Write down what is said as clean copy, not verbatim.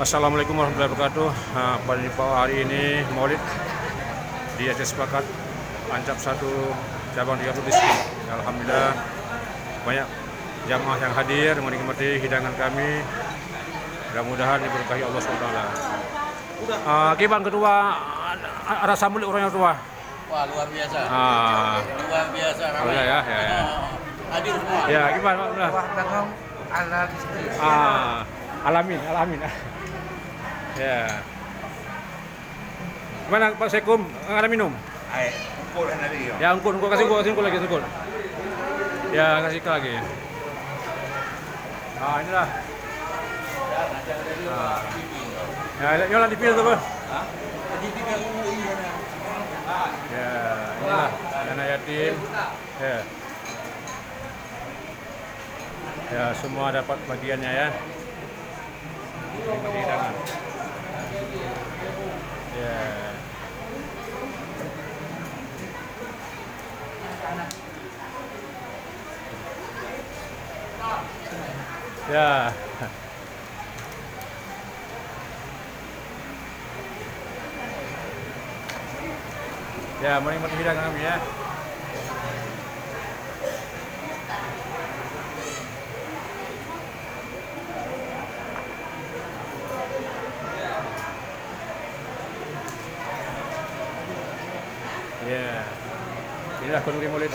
Assalamualaikum warahmatullahi wabarakatuh. Pada hari ini Maulid di atas Sepakat Ancap 1 cabang 30 distrik. Alhamdulillah banyak jamaah yang hadir menikmati hidangan kami. Mudah-mudahan diberkahi Allah SWT. Bang Ketua, ada sambut orang yang tua. Wah, luar biasa. Luar biasa ramai. Ya. Hadir semua. Ya, gimana? Wah, tanggung ala istri. Alamin. Ya. Gimana Pak Sekum? Ada minum? Ay, ukur nanti yo. Ya, angkut kasih angkut lagi. Ya, kasih lagi. Inilah. Ya, nyala di pil tuh, Bang. Ya, inilah dana yatim. Ya, semua dapat bagiannya ya. Nikmati hidangan. Ya. Ya. Ya, menikmati hidangan kami ya. Ya. Inilah Kenduri Maulid.